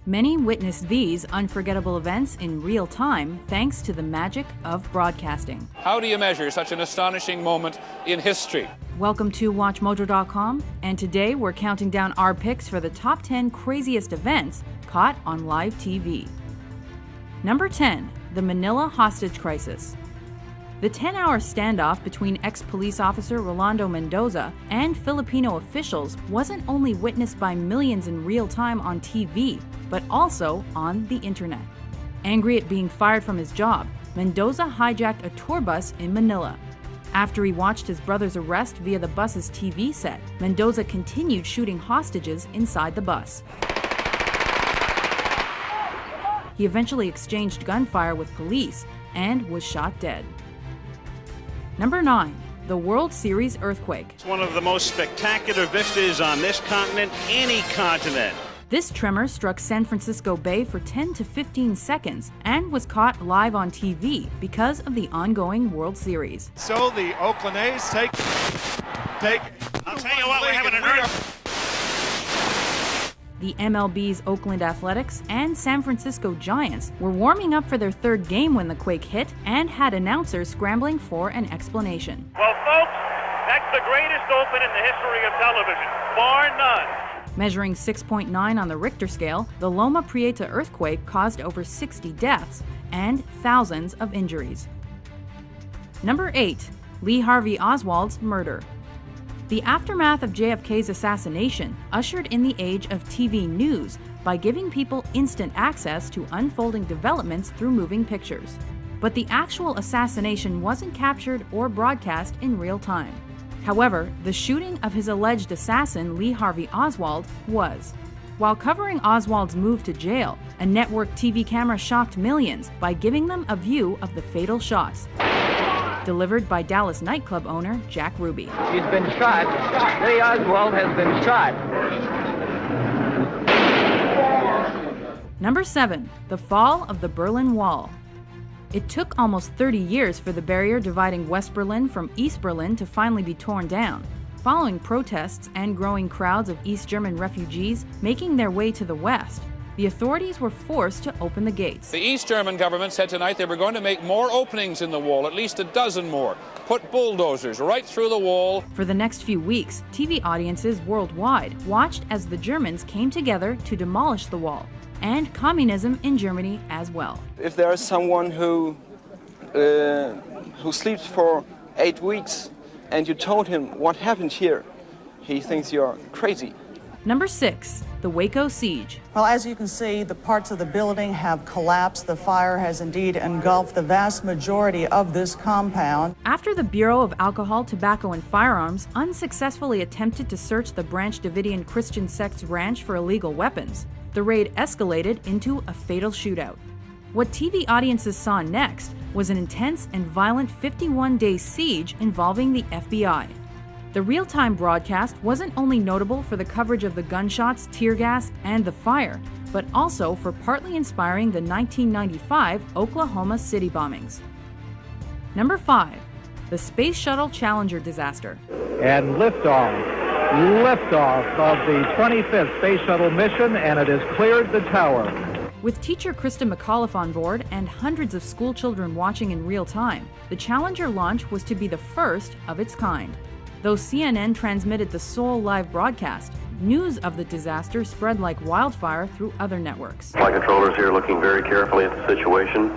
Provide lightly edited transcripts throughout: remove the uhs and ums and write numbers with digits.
Many witnessed these unforgettable events in real time thanks to the magic of broadcasting. How do you measure such an astonishing moment in history? Welcome to WatchMojo.com, and today we're counting down our picks for the top 10 craziest events caught on live TV. Number 10, the Manila hostage crisis. The 10-hour standoff between ex-police officer Rolando Mendoza and Filipino officials wasn't only witnessed by millions in real time on TV, but also on the internet. Angry at being fired from his job, Mendoza hijacked a tour bus in Manila. After he watched his brother's arrest via the bus's TV set, Mendoza continued shooting hostages inside the bus. He eventually exchanged gunfire with police and was shot dead. Number 9, the World Series earthquake. It's one of the most spectacular vistas on this continent, any continent. This tremor struck San Francisco Bay for 10 to 15 seconds and was caught live on TV because of the ongoing World Series. So the Oakland A's take. I'll tell you what, we're having an earthquake. The MLB's Oakland Athletics and San Francisco Giants were warming up for their third game when the quake hit and had announcers scrambling for an explanation. Well, folks, that's the greatest open in the history of television, bar none. Measuring 6.9 on the Richter scale, the Loma Prieta earthquake caused over 60 deaths and thousands of injuries. Number 8, Lee Harvey Oswald's murder. The aftermath of JFK's assassination ushered in the age of TV news by giving people instant access to unfolding developments through moving pictures. But the actual assassination wasn't captured or broadcast in real time. However, the shooting of his alleged assassin, Lee Harvey Oswald, was. While covering Oswald's move to jail, a network TV camera shocked millions by giving them a view of the fatal shots. Delivered by Dallas nightclub owner Jack Ruby. He's been shot. Lee Oswald has been shot. Number 7, the fall of the Berlin Wall. It took almost 30 years for the barrier dividing West Berlin from East Berlin to finally be torn down, following protests and growing crowds of East German refugees making their way to the West. The authorities were forced to open the gates. The East German government said tonight they were going to make more openings in the wall, at least a dozen more. Put bulldozers right through the wall. For the next few weeks, TV audiences worldwide watched as the Germans came together to demolish the wall, and communism in Germany as well. If there is someone who sleeps for 8 weeks and you told him what happened here, he thinks you're crazy. Number 6, the Waco siege. Well, as you can see, the parts of the building have collapsed. The fire has indeed engulfed the vast majority of this compound. After the Bureau of Alcohol, Tobacco, and Firearms unsuccessfully attempted to search the Branch Davidian Christian sect's ranch for illegal weapons, the raid escalated into a fatal shootout. What TV audiences saw next was an intense and violent 51-day siege involving the FBI. The real-time broadcast wasn't only notable for the coverage of the gunshots, tear gas, and the fire, but also for partly inspiring the 1995 Oklahoma City bombings. Number 5, the Space Shuttle Challenger disaster. And liftoff of the 25th Space Shuttle mission, and it has cleared the tower. With teacher Krista McAuliffe on board and hundreds of school children watching in real time, the Challenger launch was to be the first of its kind. Though CNN transmitted the sole live broadcast, news of the disaster spread like wildfire through other networks. Flight controllers here looking very carefully at the situation.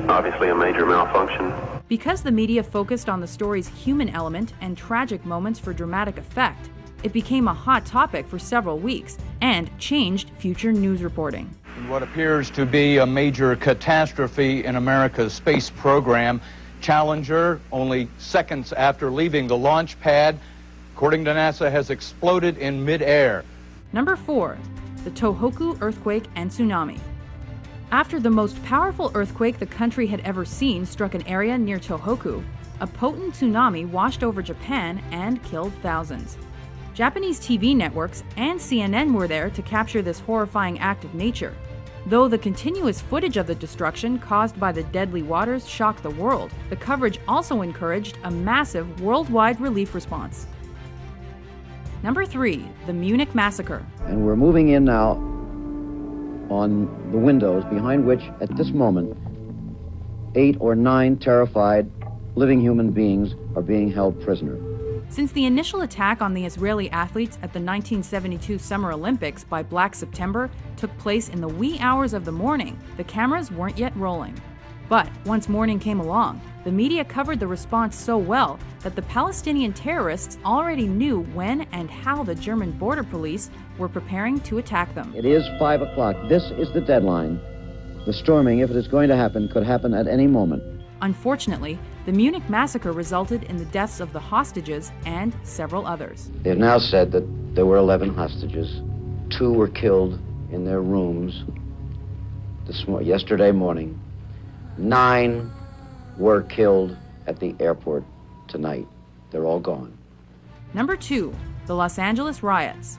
Obviously a major malfunction. Because the media focused on the story's human element and tragic moments for dramatic effect, it became a hot topic for several weeks and changed future news reporting. What appears to be a major catastrophe in America's space program, Challenger, only seconds after leaving the launch pad, according to NASA, has exploded in midair. Number 4, the Tohoku earthquake and tsunami. After the most powerful earthquake the country had ever seen struck an area near Tohoku, a potent tsunami washed over Japan and killed thousands. Japanese TV networks and CNN were there to capture this horrifying act of nature. Though the continuous footage of the destruction caused by the deadly waters shocked the world, the coverage also encouraged a massive worldwide relief response. Number 3, the Munich Massacre. And we're moving in now on the windows behind which, at this moment, 8 or 9 terrified living human beings are being held prisoner. Since the initial attack on the Israeli athletes at the 1972 Summer Olympics by Black September took place in the wee hours of the morning, the cameras weren't yet rolling. But once morning came along, the media covered the response so well that the Palestinian terrorists already knew when and how the German border police were preparing to attack them. It is 5 o'clock. This is the deadline. The storming, if it is going to happen, could happen at any moment. Unfortunately, the Munich massacre resulted in the deaths of the hostages and several others. They have now said that there were 11 hostages. 2 were killed in their rooms yesterday morning. 9 were killed at the airport tonight. They're all gone. Number 2, the Los Angeles riots.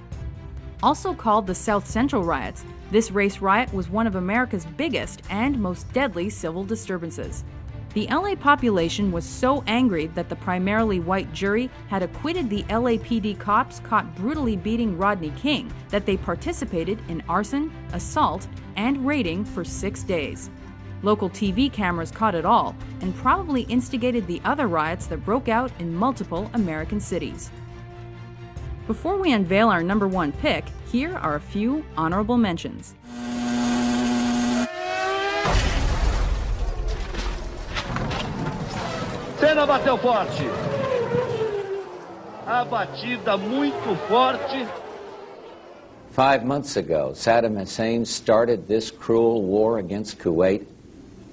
Also called the South Central riots, this race riot was one of America's biggest and most deadly civil disturbances. The LA population was so angry that the primarily white jury had acquitted the LAPD cops caught brutally beating Rodney King that they participated in arson, assault, and raiding for 6 days. Local TV cameras caught it all and probably instigated the other riots that broke out in multiple American cities. Before we unveil our number 1 pick, here are a few honorable mentions. Senna bateu forte. A batida muito forte. 5 months ago, Saddam Hussein started this cruel war against Kuwait.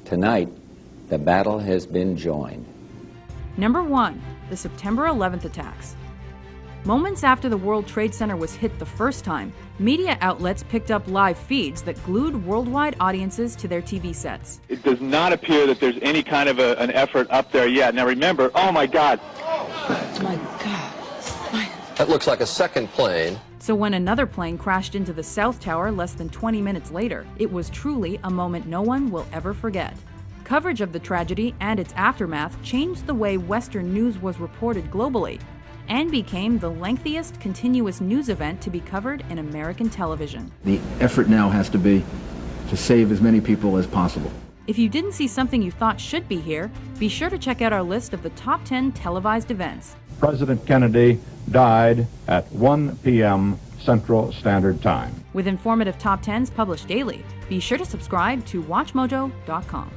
Tonight, the battle has been joined. Number 1, the September 11th attacks. Moments after the World Trade Center was hit the first time, media outlets picked up live feeds that glued worldwide audiences to their TV sets. It does not appear that there's any kind of an effort up there yet. Now remember, oh my God. Oh my God. That looks like a second plane. So when another plane crashed into the South Tower less than 20 minutes later, it was truly a moment no one will ever forget. Coverage of the tragedy and its aftermath changed the way Western news was reported globally, and became the lengthiest continuous news event to be covered in American television. The effort now has to be to save as many people as possible. If you didn't see something you thought should be here, be sure to check out our list of the top 10 televised events. President Kennedy died at 1 p.m. Central Standard Time. With informative top 10s published daily, be sure to subscribe to WatchMojo.com.